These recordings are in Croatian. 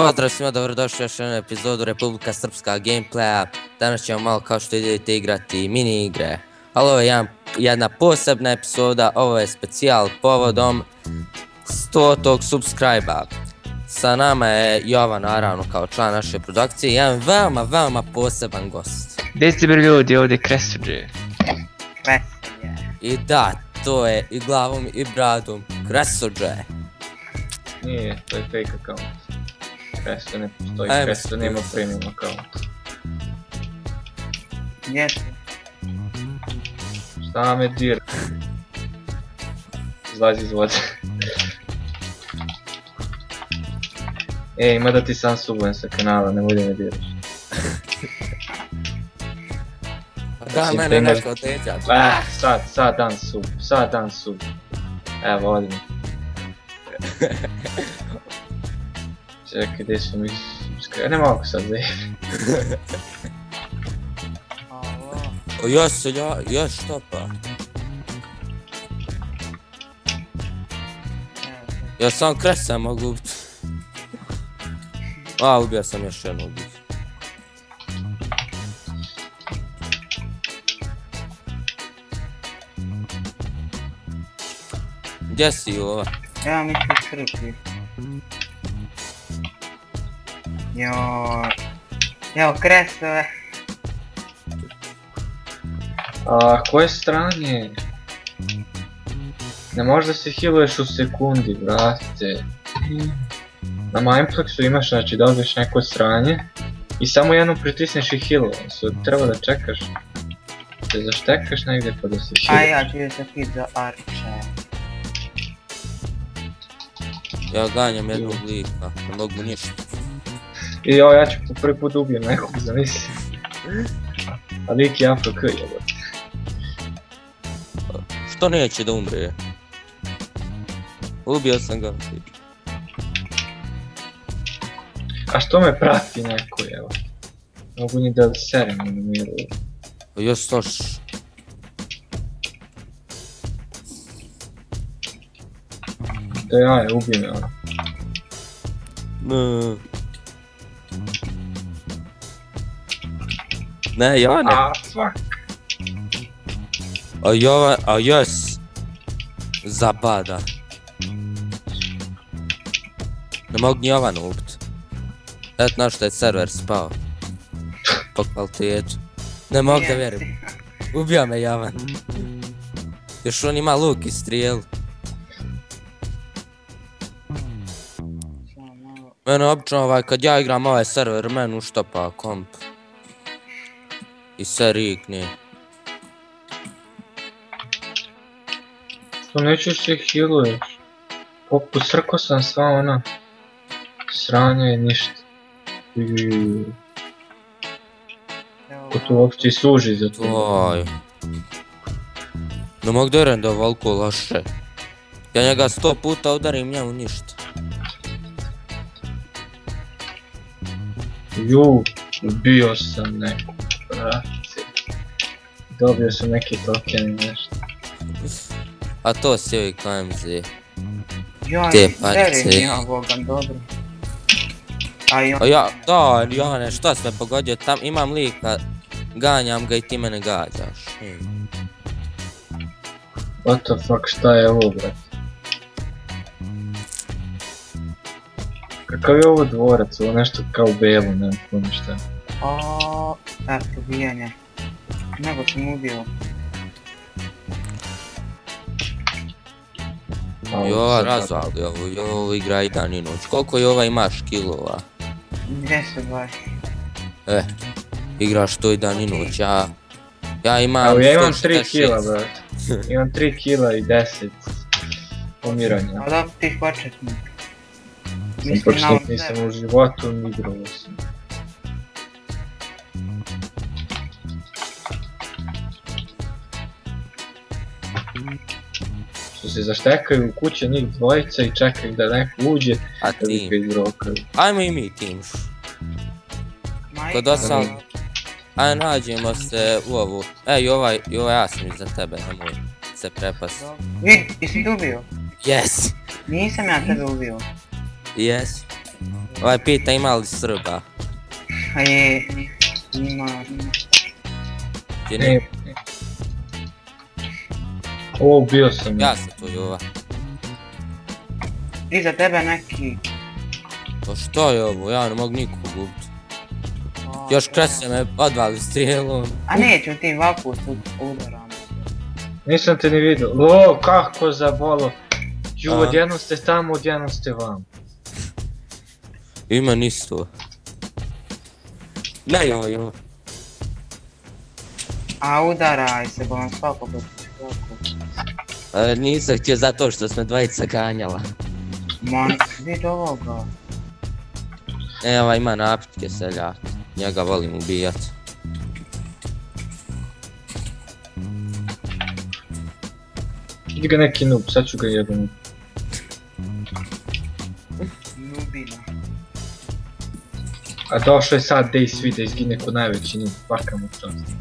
Pozdrav svima, dobrodošli u još jednu epizodu Republika Srpska gameplaya. Danas ćemo malo, kao što vidite, igrati mini igre. Ali ovo je jedna posebna epizoda, ovo je specijal povodom 100. subscribe-a. Sa nama je Jovan, naravno, kao član naše produkcije, jedan veoma poseban gost. Gdje ste bili ljudi ovdje, Kresuđe? I da, to je i glavom i bradom Kresuđe. Nije, to je fake account. Kresto ne postoji, Kresto nema premium account. Jeste. Šta me dir? Izlazi iz vode. Ej, ima da ti sam subujem sa kanala, nemoj da me diraš. Da, mene neko oteđa. Sad dan sub. Evo, odmah. Čekaj, gdje su mi subscribe, ne mogu sad zajebi. Još što pa? Ja sam Kresa mogu ubiti. A, ubio sam još jednu ubiti. Gdje si ova? Ja mi ću crkvi. Evo Kresove. A koje stranje? Ne možeš da se healuješ u sekundi, brate. Na Mindplexu imaš, znači dobiješ neko stranje i samo jednu pritisneš i healuje. Treba da čekaš. Da zaštekaš negdje pa da se healuješ. A ja ću da ti za Arče. Ja ganjam jednog lika, ne mogu ništa. I ja ću po prvi put ubijem nekog, zamisli. A lik je AFK jebote. Što neće da umre? Ubio sam ga. A što me prati neko, evo? Mogu ni da serem na miru. Još toš. Da ja je, ubij me ono. Ne, Jovane. Fuck. A jes. Zabada. Ne mogu ni Jovana ubiti. Eto na što je server spao. Po kvalitetu. Ne mogu da vjerujem. Ubio me Jovan. Još on ima luk i strijel. Mene obično kad ja igram ovaj server, meni uštapa komp. I sve rikne. To neću se healuješ. Posrko sam sva ona sranja i ništa. Ko tu uopće služi za to? Ne mogu da vjerujem da je ovoliko loše. Ja njega 100 puta udarim, njemu ništa. Ubio sam nekog, brate. Dobio sam neki token i nešto. A to si ovi KMZ. Te parice. Ja, Bogan, dobro. Da, Johane, što si me pogodio, tam imam lika, ganjam ga i ti mene gađaš. What the fuck, šta je ovo, brate? Kakav je ovo dvorac, ovo nešto kao belo, ne znam šta. Eto, ubijanje. Nego sam ubio. Jo, razvali ovo igra i dan i noć. Koliko je ova imaš kilova? 220. Igraš to i dan i noć, ja imam 166. Evo, ja imam 3 kila, brate. Imam 3 kila i 10 pomiranja. A da, ti početnik. Sam početnik, nisam u životu igrao sam. Što se zaštekaju u kuće njih dvojica i čekaju da neko uđe, da bi ga izrokaju. Ajmo i mi teams. Kod osam... Ajde nađemo se u ovu. Ej, ovaj ja sam iza tebe, nemoj se prepast. Vidi, jesi ti ubio? Yes. Nisam ja tebe ubio. Yes. Pita ima li Srba? A je, ima. Ti Ne. ni? O, bio sam. Ja sam tu Jova. Iza tebe neki. Pa što je ovo, ja ne mogu nikog gubiti. Još Krese me odvali strijelom. A neću tim vapu udaram. Nisam te ni vidio. O, kako zabolo. Ju, A. odjednom ste tamo, odjednom ste vam. Ima nisto. Ne Jovo. A udaraj se, bo vam svako bude svako. Nisam htio zato što smo dvojica ganjala. Man, vid ovoga. Evo ima napitke seljak. Njega volim ubijat. Vidi ga neki noob, sad ću ga jebam. Nubina. A došao je sad Day svi da izgine ko najveći noob, baka mu čast.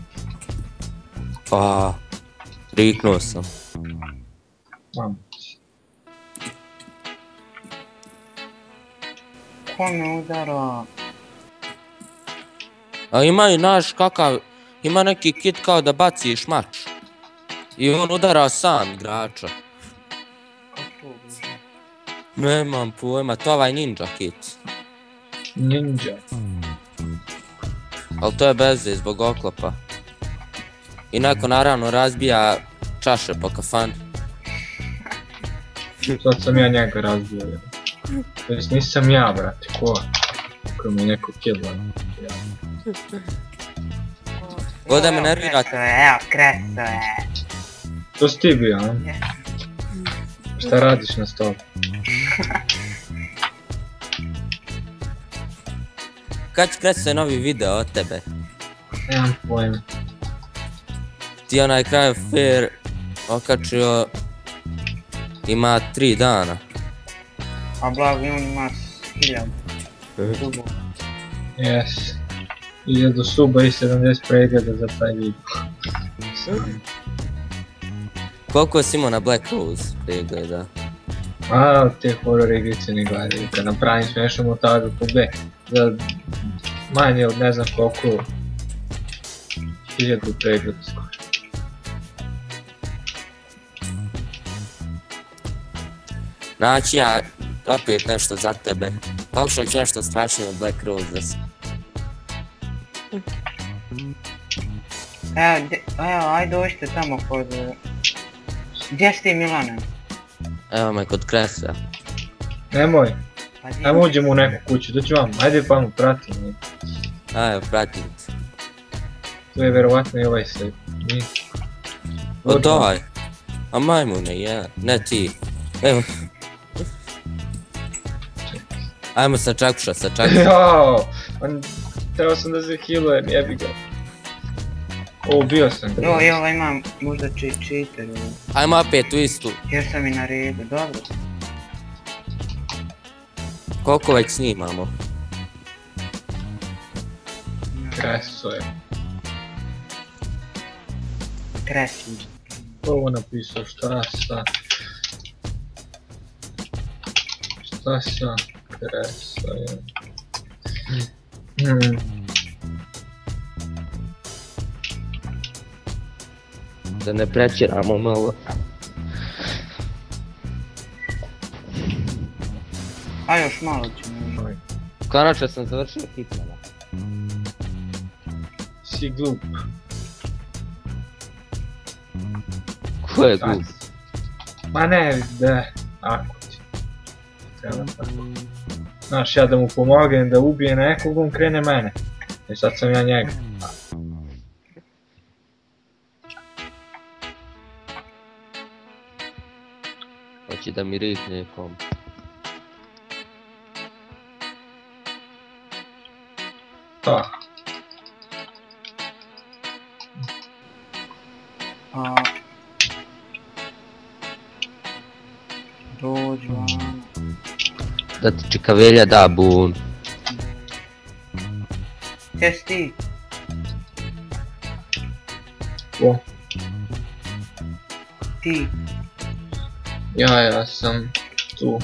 Pa, riknuo sam. Mam. Ko me udara? A ima i naš kakav, ima neki kit kao da baciš mač. I on udara sam igrača. Kako to bude? Nemam pojma, to ovaj ninja kit. Ninja. Ali to je beze zbog oklopa. I neko naravno razbija čaše po kafani. Sad sam ja njega razbio. To jest nisam ja, brate, ko? Ko mi je neko killao. Ovdje me nervira. Evo, kreso je. To si ti bio, a? Je. Šta radiš na stolu? Kad će kreće novi video od tebe? Nemam pojma. Ti onaj kraj fair okačio ima 3 dana. A blago on ima 1000 subova. Yes. 1000 suba i 70 pregleda za taj video. Koliko si imao na Black Rose pregleda? A, te horror igrice ne gledaju. Kad napravim smiješnu montažu po B. Za manje od ne znam koliko. 1000 pregleda skoro. Znači ja opet nešto za tebe. Pokušao ću nešto strašnije od Black Roses. Evo, ajde dođite tamo kod... Gdje si ti Milane? Evo me kod Kresa. Nemoj, Pa gdje? ajmo uđemo u neku kuću, dođu vam, ajde pa mu pratim. Evo, pratim te. To je verovatno i ovaj slijep. Od ovaj. A majmune, ja, ne ti. Evo. Ajmo sa čakuša, sa čakuša. Jao, trebao sam da se healujem, jebi ga. O, bio sam. Jo, ovaj imam možda cheater. Ajmo opet u istu. Jer sam i na redu, dobro. Koliko već snimamo? Kreso je. Kresno. Ovo napisao, šta sa... Šta sa... Kreso je. Da ne prećiramo malo. A još malo ćemo. Konačno sam završio Hitmana. Si glup. Ko je glup? Ma ne, da, ako ti. Treba tako. Znaš, ja da mu pomogem da ubije nekog, on krene mene. I sad sam ja njega. Hoće da mi rikne kom. Da. A... Dođu vam. Da ti čekavelja da bun. Gdje si ti? Ko? Ti. Ja sam tu.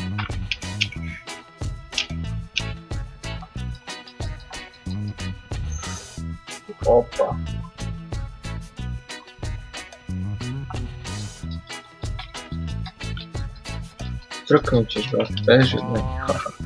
Opa. Crknut ćeš, brate, beži od mene. Haha.